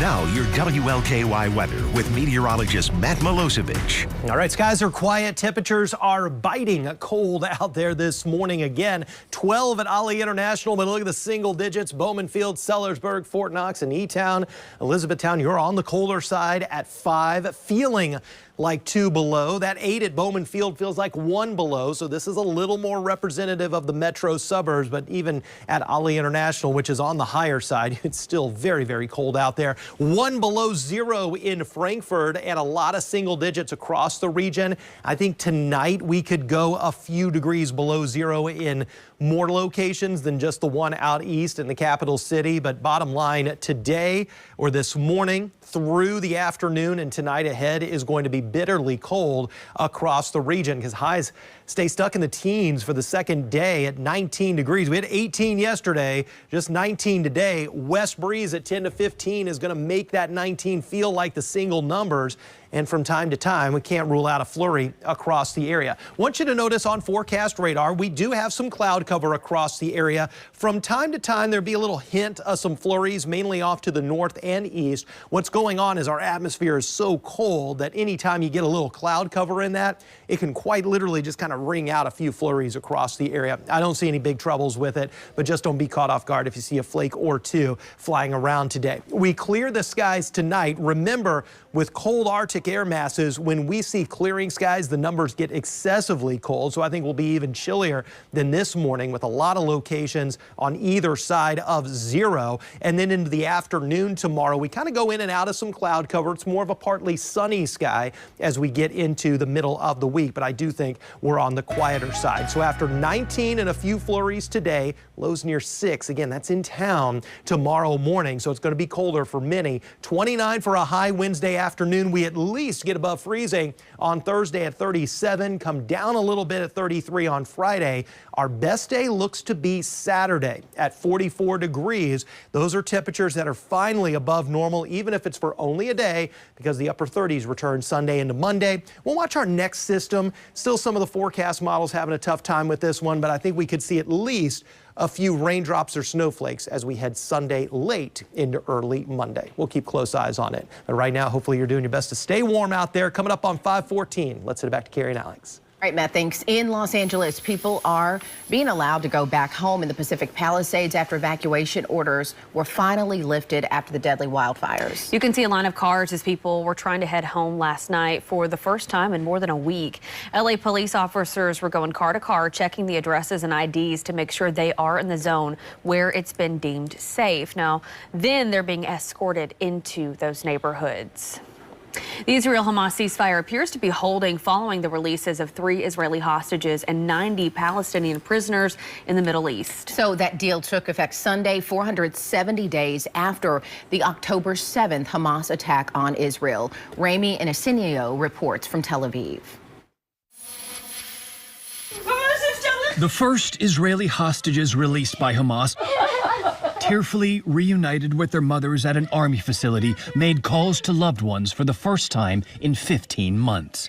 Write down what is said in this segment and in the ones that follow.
Now, your WLKY weather with meteorologist Matt Milosevic. All right, skies are quiet. Temperatures are biting cold out there this morning again. 12 at Ali International, but look at the single digits. Bowman Field, Sellersburg, Fort Knox, and E-Town. Elizabethtown, you're on the colder side at 5, feeling like 2 below. That 8 at Bowman Field feels like 1 below, so this is a little more representative of the metro suburbs, but even at Ali International, which is on the higher side, it's still very, very cold out there. 1 below 0 in Frankfort and a lot of single digits across the region. I think tonight we could go a few degrees below 0 in more locations than just the one out east in the capital city. But bottom line, today or this morning through the afternoon and tonight ahead is going to be bitterly cold across the region because highs stay stuck in the teens for the second day at 19 degrees. We had 18 yesterday, just 19 today. West breeze at 10 to 15 is going to make that 19 feel like the single numbers. And from time to time, we can't rule out a flurry across the area. Want you to notice on forecast radar, we do have some cloud cover across the area. From time to time, there'll be a little hint of some flurries, mainly off to the north and east. What's going on is our atmosphere is so cold that anytime you get a little cloud cover in that, it can quite literally just kind of ring out a few flurries across the area. I don't see any big troubles with it, but just don't be caught off guard if you see a flake or two flying around today. We clear the skies tonight. Remember, with cold Arctic air masses, when we see clearing skies, the numbers get excessively cold. So I think we'll be even chillier than this morning with a lot of locations on either side of 0. And then into the afternoon tomorrow, we kind of go in and out of some cloud cover. It's more of a partly sunny sky as we get into the middle of the week. But I do think we're on the quieter side. So after 19 and a few flurries today, lows near 6. Again, that's in town tomorrow morning. So it's going to be colder for many. 29 for a high Wednesday afternoon. We at least get above freezing on Thursday at 37, come down a little bit at 33 on Friday. Our best day looks to be Saturday at 44 degrees. Those are temperatures that are finally above normal, even if it's for only a day, because the upper 30s return Sunday into Monday. We'll watch our next system. Still some of the forecast models having a tough time with this one, but I think we could see at least a few raindrops or snowflakes as we head Sunday late into early Monday. We'll keep close eyes on it. But right now, hopefully you're doing your best to stay warm out there. Coming up on 5:14, let's head it back to Carrie and Alex. All right, Matt, thanks. In Los Angeles, people are being allowed to go back home in the Pacific Palisades after evacuation orders were finally lifted after the deadly wildfires. You can see a line of cars as people were trying to head home last night for the first time in more than a week. LA police officers were going car to car, checking the addresses and IDs to make sure they are in the zone where it's been deemed safe. Now, then they're being escorted into those neighborhoods. The Israel-Hamas ceasefire appears to be holding following the releases of 3 Israeli hostages and 90 Palestinian prisoners in the Middle East. So that deal took effect Sunday, 470 days after the October 7th Hamas attack on Israel. Rami Inacinio reports from Tel Aviv. The first Israeli hostages released by Hamas tearfully reunited with their mothers at an army facility, made calls to loved ones for the first time in 15 months.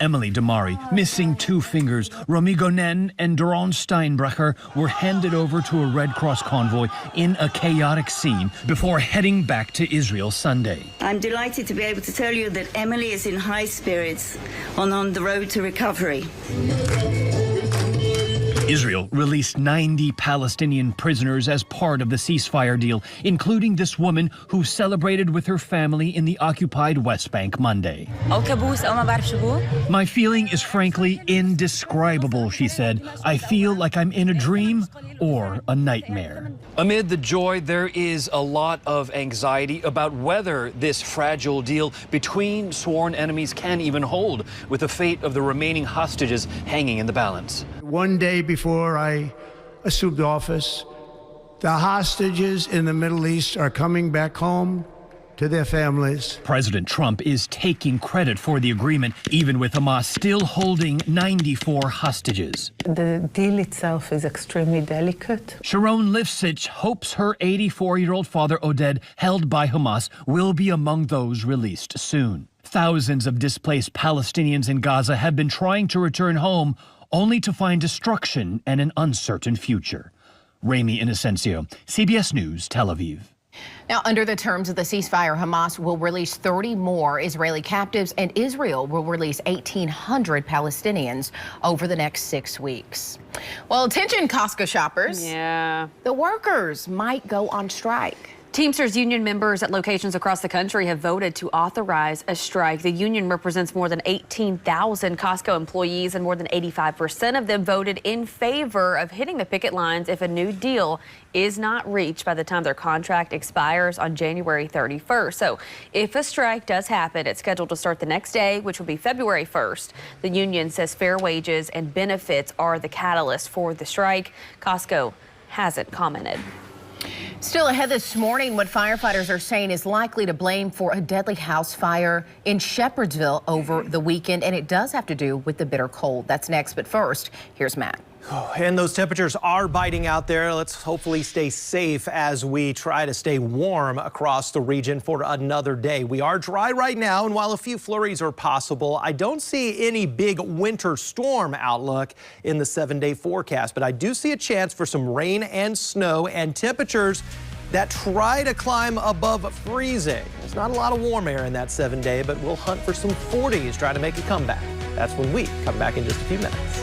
Emily Damari, missing 2 fingers, Romy Gonen and Doron Steinbrecher were handed over to a Red Cross convoy in a chaotic scene before heading back to Israel Sunday. I'm delighted to be able to tell you that Emily is in high spirits on the road to recovery. Israel released 90 Palestinian prisoners as part of the ceasefire deal, including this woman who celebrated with her family in the occupied West Bank Monday. My feeling is frankly indescribable, she said. I feel like I'm in a dream or a nightmare. Amid the joy, there is a lot of anxiety about whether this fragile deal between sworn enemies can even hold, with the fate of the remaining hostages hanging in the balance. One day before I assumed office, the hostages in the Middle East are coming back home to their families. President Trump is taking credit for the agreement, even with Hamas still holding 94 hostages. The deal itself is extremely delicate. Sharon Lifshitz hopes her 84-year-old father, Oded, held by Hamas, will be among those released soon. Thousands of displaced Palestinians in Gaza have been trying to return home, only to find destruction and an uncertain future. Rami Inocencio, CBS News, Tel Aviv. Now, under the terms of the ceasefire, Hamas will release 30 more Israeli captives, and Israel will release 1,800 Palestinians over the next 6 weeks. Well, attention, Costco shoppers. Yeah. The workers might go on strike. Teamsters union members at locations across the country have voted to authorize a strike. The union represents more than 18,000 Costco employees, and more than 85% of them voted in favor of hitting the picket lines if a new deal is not reached by the time their contract expires on January 31st. So if a strike does happen, it's scheduled to start the next day, which will be February 1st. The union says fair wages and benefits are the catalyst for the strike. Costco hasn't commented. Still ahead this morning, what firefighters are saying is likely to blame for a deadly house fire in Shepherdsville over the weekend, and it does have to do with the bitter cold. That's next, but first, here's Matt. And those temperatures are biting out there. Let's hopefully stay safe as we try to stay warm across the region for another day. We are dry right now, and while a few flurries are possible, I don't see any big winter storm outlook in the 7-day forecast, but I do see a chance for some rain and snow and temperatures that try to climb above freezing. There's not a lot of warm air in that 7-day, but we'll hunt for some 40s, try to make a comeback. That's when we come back in just a few minutes.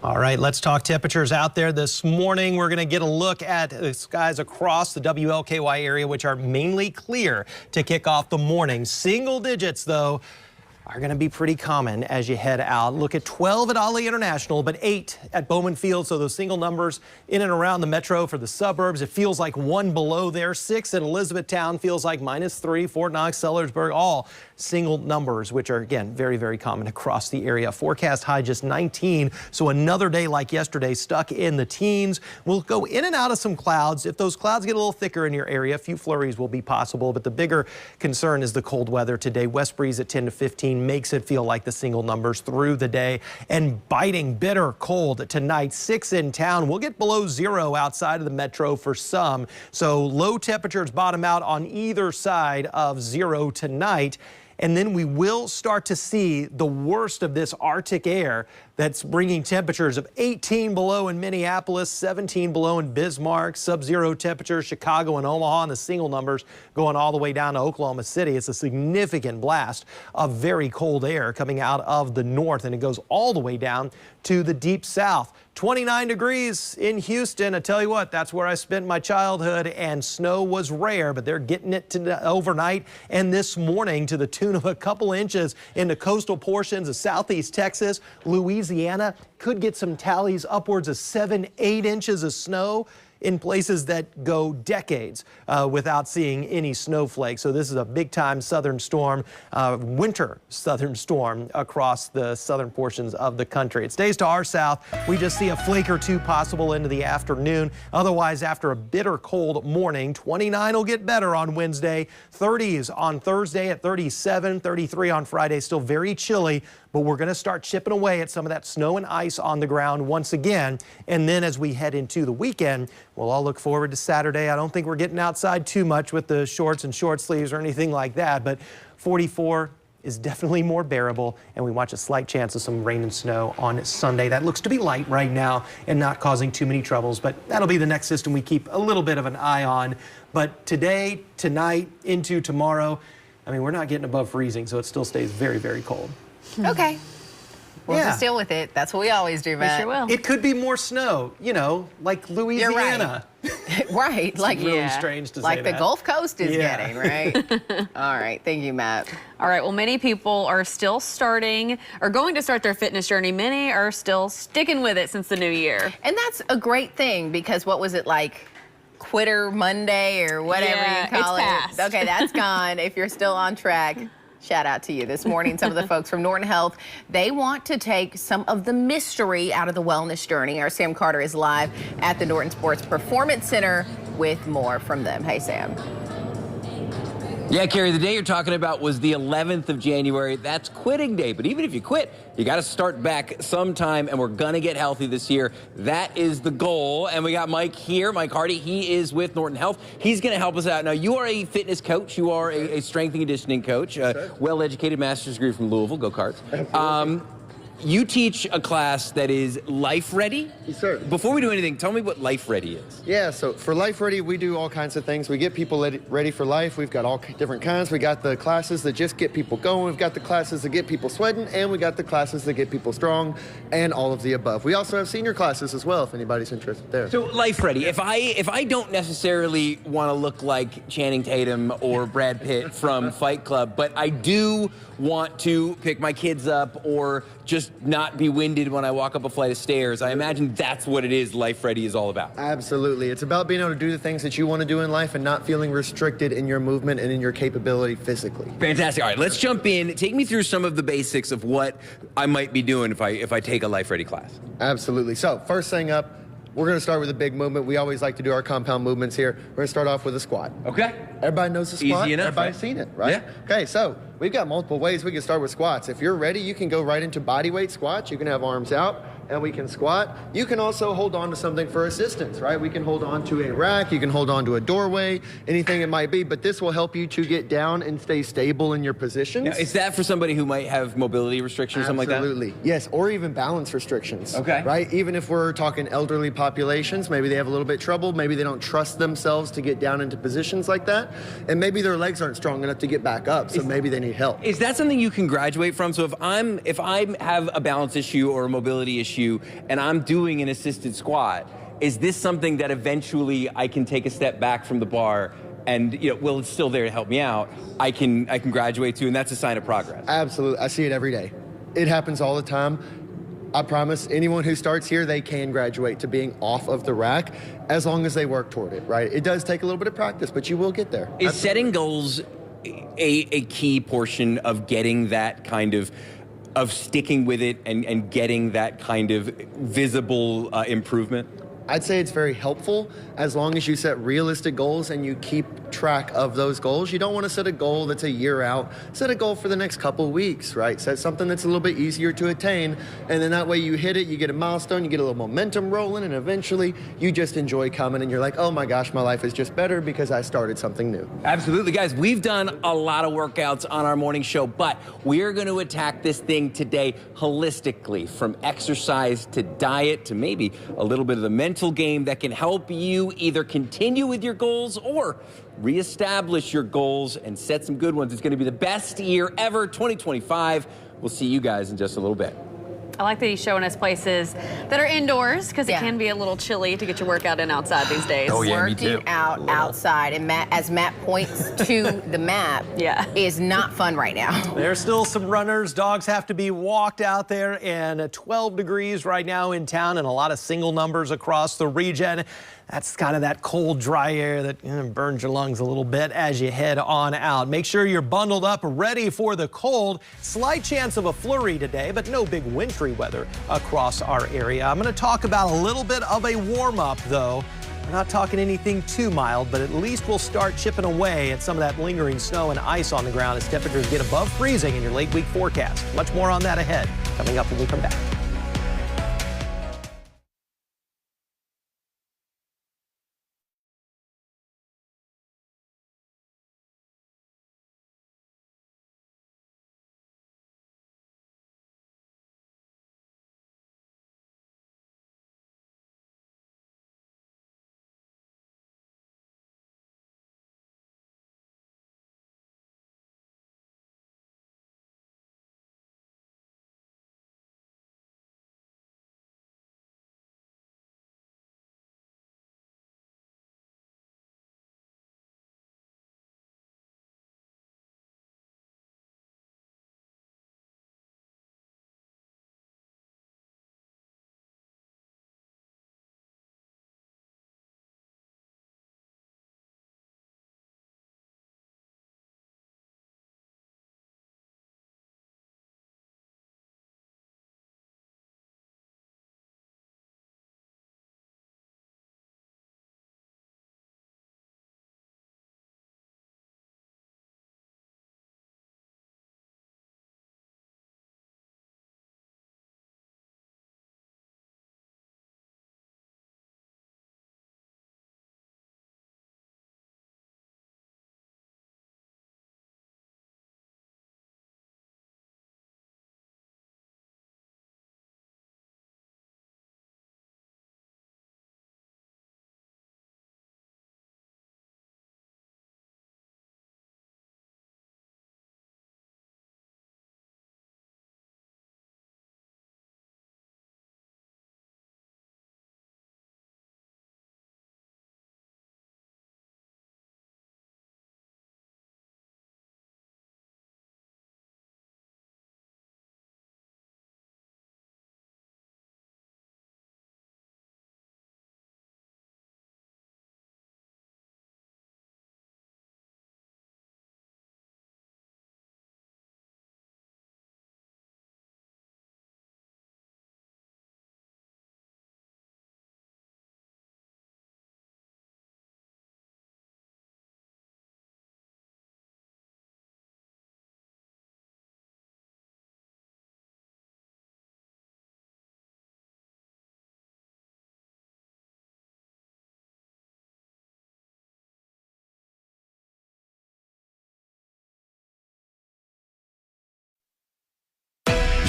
All right, let's talk temperatures out there this morning. We're going to get a look at the skies across the WLKY area, which are mainly clear to kick off the morning. Single digits, though, are going to be pretty common as you head out. Look at 12 at Ali International, but 8 at Bowman Field. So those single numbers in and around the metro for the suburbs. It feels like 1 below there. 6 at Elizabethtown feels like -3. Fort Knox, Sellersburg, all single numbers, which are, again, very, very common across the area. Forecast high just 19. So another day like yesterday, stuck in the teens. We'll go in and out of some clouds. If those clouds get a little thicker in your area, a few flurries will be possible. But the bigger concern is the cold weather today. West breeze at 10 to 15. 15 makes it feel like the single numbers through the day. And biting, bitter cold tonight. 6 in town. We'll get below 0 outside of the metro for some. So low temperatures bottom out on either side of 0 tonight. And then we will start to see the worst of this Arctic air that's bringing temperatures of 18 below in Minneapolis, 17 below in Bismarck, sub-zero temperatures, Chicago and Omaha, and the single numbers going all the way down to Oklahoma City. It's a significant blast of very cold air coming out of the north, and it goes all the way down to the deep south. 29 degrees in Houston. I tell you what, that's where I spent my childhood, and snow was rare, but they're getting it overnight and this morning to the tune of a couple inches in the coastal portions of southeast Texas. Louisiana could get some tallies upwards of 7-8 inches of snow in places that go decades without seeing any snowflakes. So this is a big-time southern storm, winter southern storm across the southern portions of the country. It stays to our south. We just see a flake or two possible into the afternoon. Otherwise, after a bitter cold morning, 29 will get better on Wednesday, 30s on Thursday at 37, 33 on Friday. Still very chilly, but we're going to start chipping away at some of that snow and ice on the ground once again. And then as we head into the weekend, we'll all look forward to Saturday. I don't think we're getting outside too much with the shorts and short sleeves or anything like that, but 44 is definitely more bearable, and we watch a slight chance of some rain and snow on Sunday. That looks to be light right now and not causing too many troubles, but that'll be the next system we keep a little bit of an eye on. But today, tonight, into tomorrow, I mean, we're not getting above freezing, so it still stays very, very cold. Okay. We'll just deal with it. That's what we always do, Matt. We sure will. It could be more snow, you know, like Louisiana. Right. Like, really strange to say like the that. Gulf Coast is getting, right? All right. Thank you, Matt. All right. Well, many people are still going to start their fitness journey. Many are still sticking with it since the new year. And that's a great thing because what was it like? Quitter Monday or whatever you call it. Passed. Okay, that's gone. If you're still on track, shout out to you. This morning, some of the folks from Norton Health, they want to take some of the mystery out of the wellness journey. Our Sam Carter is live at the Norton Sports Performance Center with more from them. Hey, Sam. Yeah, Carrie, the day you're talking about was the 11th of January. That's quitting day. But even if you quit, you got to start back sometime, and we're going to get healthy this year. That is the goal. And we got Mike here, Mike Hardy. He is with Norton Health. He's going to help us out. Now, you are a fitness coach. You are a strength and conditioning coach, a well-educated master's degree from Louisville. Go Cards. You teach a class that is Life Ready? Yes, sir. Before we do anything, tell me what Life Ready is. Yeah, so for Life Ready, we do all kinds of things. We get people ready for life. We've got all different kinds. We got the classes that just get people going. We've got the classes that get people sweating, and we got the classes that get people strong, and all of the above. We also have senior classes as well, if anybody's interested there. So Life Ready, if I don't necessarily want to look like Channing Tatum or Brad Pitt from Fight Club, but I do want to pick my kids up or just not be winded when I walk up a flight of stairs, I imagine that's what it is Life Ready is all about. Absolutely. It's about being able to do the things that you want to do in life and not feeling restricted in your movement and in your capability physically. Fantastic. All right, let's jump in. Take me through some of the basics of what I might be doing if I take a Life Ready class. Absolutely. So first thing up, we're going to start with a big movement. We always like to do our compound movements here. We're going to start off with a squat. Okay. Everybody knows the squat. Easy enough, Everybody's right? seen it, right? Yeah. Okay, so we've got multiple ways we can start with squats. If you're ready, you can go right into body weight squats. You can have arms out and we can squat. You can also hold on to something for assistance, right? We can hold on to a rack. You can hold on to a doorway, anything it might be, but this will help you to get down and stay stable in your positions. Now, is that for somebody who might have mobility restrictions or something like that? Absolutely. Yes, or even balance restrictions. Okay. Right? Even if we're talking elderly populations, maybe they have a little bit trouble, maybe they don't trust themselves to get down into positions like that, and maybe their legs aren't strong enough to get back up, so maybe they need help. Is that something you can graduate from? So if I have a balance issue or a mobility issue and I'm doing an assisted squat, is this something that eventually I can take a step back from the bar and, you know, well, it's still there to help me out, I can graduate to, and that's a sign of progress? Absolutely. I see it every day. It happens all the time. I promise anyone who starts here, they can graduate to being off of the rack as long as they work toward it, right? It does take a little bit of practice, but you will get there. Is setting goals a key portion of getting that kind of sticking with it and getting that kind of visible improvement? I'd say it's very helpful as long as you set realistic goals and you keep track of those goals. You don't want to set a goal that's a year out. Set a goal for the next couple of weeks, right? Set something that's a little bit easier to attain, and then that way you hit it, you get a milestone, you get a little momentum rolling, and eventually you just enjoy coming and you're like, oh my gosh, my life is just better because I started something new. Absolutely, guys. We've done a lot of workouts on our morning show, but we're going to attack this thing today holistically, from exercise to diet to maybe a little bit of the mental game that can help you either continue with your goals or reestablish your goals and set some good ones. It's going to be the best year ever, 2025. We'll see you guys in just a little bit. I like that he's showing us places that are indoors because it can be a little chilly to get your workout in outside these days. Oh, yeah, me too. Working out outside, and as Matt points to the map, is not fun right now. There's still some runners. Dogs have to be walked out there, and 12 degrees right now in town and a lot of single numbers across the region. That's kind of that cold, dry air that burns your lungs a little bit as you head on out. Make sure you're bundled up, ready for the cold. Slight chance of a flurry today, but no big wintry weather across our area. I'm going to talk about a little bit of a warm-up, though. We're not talking anything too mild, but at least we'll start chipping away at some of that lingering snow and ice on the ground as temperatures get above freezing in your late week forecast. Much more on that ahead, coming up when we come back.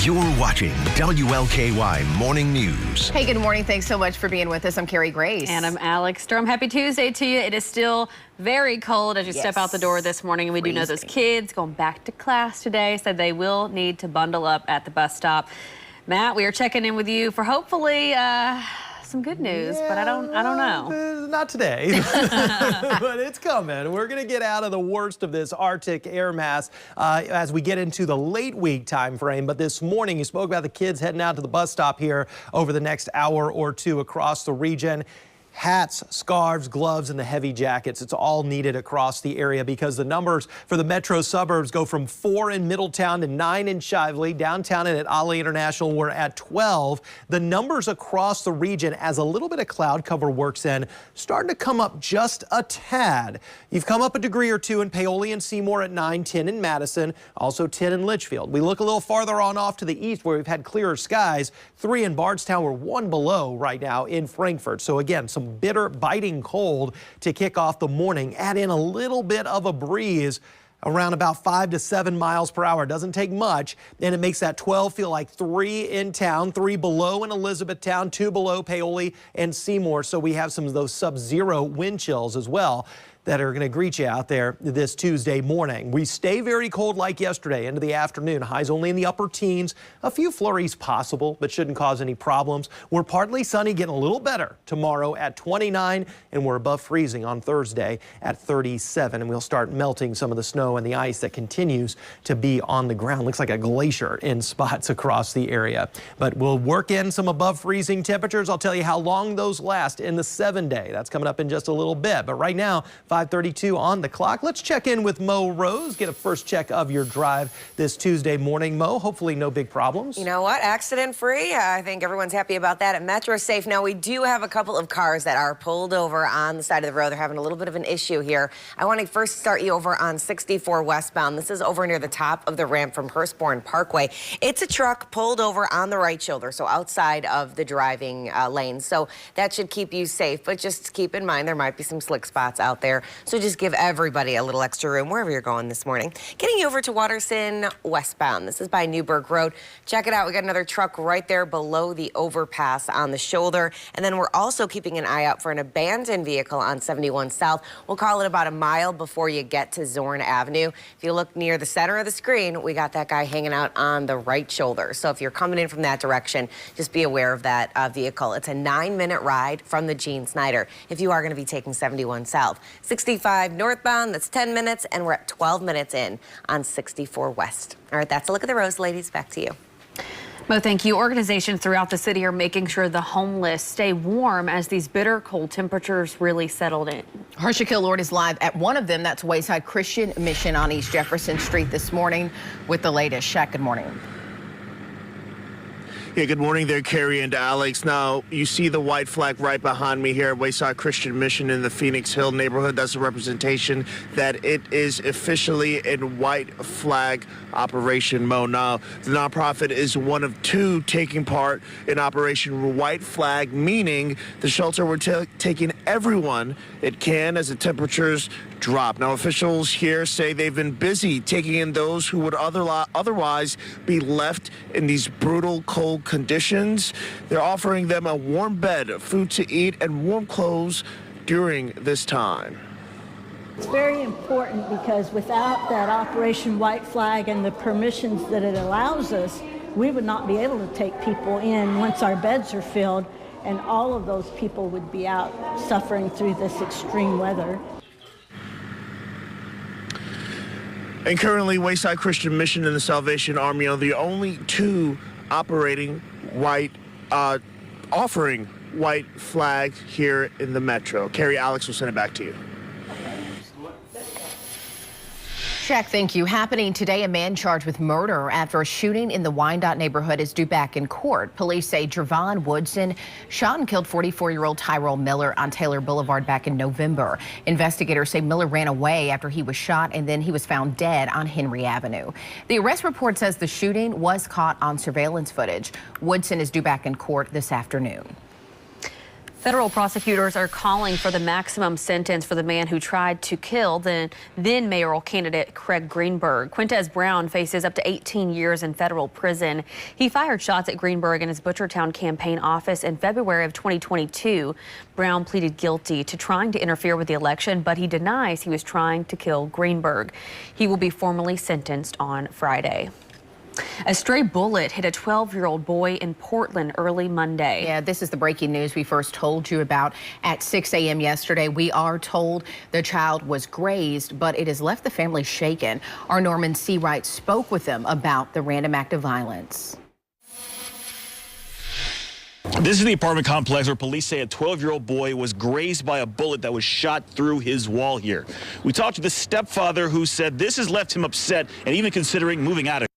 You're watching WLKY Morning News. Hey, good morning. Thanks so much for being with us. I'm Carrie Grace. And I'm Alex Sturm. Happy Tuesday to you. It is still very cold as you step out the door this morning. And we do know those kids going back to class today said they will need to bundle up at the bus stop. Matt, we are checking in with you for hopefully some good news, but I don't know. Not today, but it's coming. We're going to get out of the worst of this Arctic air mass as we get into the late week time frame. But this morning, you spoke about the kids heading out to the bus stop here over the next hour or two across the region. Hats, scarves, gloves, and the heavy jackets. It's all needed across the area because the numbers for the metro suburbs go from 4 in Middletown to 9 in Shively. Downtown and at Ali International, we're at 12. The numbers across the region, as a little bit of cloud cover works in, starting to come up just a tad. You've come up a degree or two in Paoli and Seymour at 9, 10 in Madison, also 10 in Litchfield. We look a little farther on off to the east where we've had clearer skies. 3 in Bardstown. We're 1 below right now in Frankfort. So again, some bitter, biting cold to kick off the morning. Add in a little bit of a breeze around about 5 to 7 miles per hour. Doesn't take much, and it makes that 12 feel like 3 in town, 3 below in Elizabethtown, 2 below Paoli and Seymour. So we have some of those sub-zero wind chills as well that are going to greet you out there this Tuesday morning. We stay very cold like yesterday into the afternoon. Highs only in the upper teens. A few flurries possible, but shouldn't cause any problems. We're partly sunny, getting a little better tomorrow at 29, and we're above freezing on Thursday at 37. And we'll start melting some of the snow and the ice that continues to be on the ground. Looks like a glacier in spots across the area. But we'll work in some above freezing temperatures. I'll tell you how long those last in the 7-day. That's coming up in just a little bit. But right now, 5:32 on the clock. Let's check in with Mo Rose. Get a first check of your drive this Tuesday morning. Mo, hopefully no big problems. You know what? Accident free. I think everyone's happy about that at Metro Safe. Now, we do have a couple of cars that are pulled over on the side of the road. They're having a little bit of an issue here. I want to first start you over on 64 westbound. This is over near the top of the ramp from Hurstbourne Parkway. It's a truck pulled over on the right shoulder, so outside of the driving lane. So that should keep you safe, but just keep in mind there might be some slick spots out there. So just give everybody a little extra room wherever you're going this morning. Getting you over to Waterson westbound. This is by Newburgh Road. Check it out. We got another truck right there below the overpass on the shoulder. And then we're also keeping an eye out for an abandoned vehicle on 71 South. We'll call it about a mile before you get to Zorn Avenue. If you look near the center of the screen, we got that guy hanging out on the right shoulder. So if you're coming in from that direction, just be aware of that vehicle. It's a 9-minute ride from the Gene Snyder if you are going to be taking 71 South. 65 northbound, that's 10 minutes, and we're at 12 minutes in on 64 west. All right, that's a look at the roads, ladies. Back to you. Mo, thank you. Organizations throughout the city are making sure the homeless stay warm as these bitter cold temperatures really settled in. Harsha Kilord is live at one of them. That's Wayside Christian Mission on East Jefferson Street this morning with the latest. Shaq, good morning. Yeah, good morning there, Carrie and Alex. Now, you see the white flag right behind me here at Wayside Christian Mission in the Phoenix Hill neighborhood. That's a representation that it is officially in white flag Operation Mo. Now, the nonprofit is one of 2 taking part in Operation White Flag, meaning the shelter we're taking everyone it can as the temperatures drop. Now, officials here say they've been busy taking in those who would otherwise be left in these brutal cold conditions. They're offering them a warm bed, food to eat, and warm clothes during this time. It's very important because without that Operation White Flag and the permissions that it allows us, we would not be able to take people in once our beds are filled, and all of those people would be out suffering through this extreme weather. And currently, Wayside Christian Mission and the Salvation Army are the only 2 operating offering white flag here in the metro. Carrie, Alex, will send it back to you. Shaq, thank you. Happening today, a man charged with murder after a shooting in the Wyandotte neighborhood is due back in court. Police say Javon Woodson shot and killed 44-year-old Tyrell Miller on Taylor Boulevard back in November. Investigators say Miller ran away after he was shot and then he was found dead on Henry Avenue. The arrest report says the shooting was caught on surveillance footage. Woodson is due back in court this afternoon. Federal prosecutors are calling for the maximum sentence for the man who tried to kill the then mayoral candidate Craig Greenberg. Quintez Brown faces up to 18 years in federal prison. He fired shots at Greenberg in his Butchertown campaign office in February of 2022. Brown pleaded guilty to trying to interfere with the election, but he denies he was trying to kill Greenberg. He will be formally sentenced on Friday. A stray bullet hit a 12-year-old boy in Portland early Monday. Yeah, this is the breaking news we first told you about at 6 a.m. yesterday. We are told the child was grazed, but it has left the family shaken. Our Norman Seawright spoke with them about the random act of violence. This is the apartment complex where police say a 12-year-old boy was grazed by a bullet that was shot through his wall here. We talked to the stepfather who said this has left him upset and even considering moving out of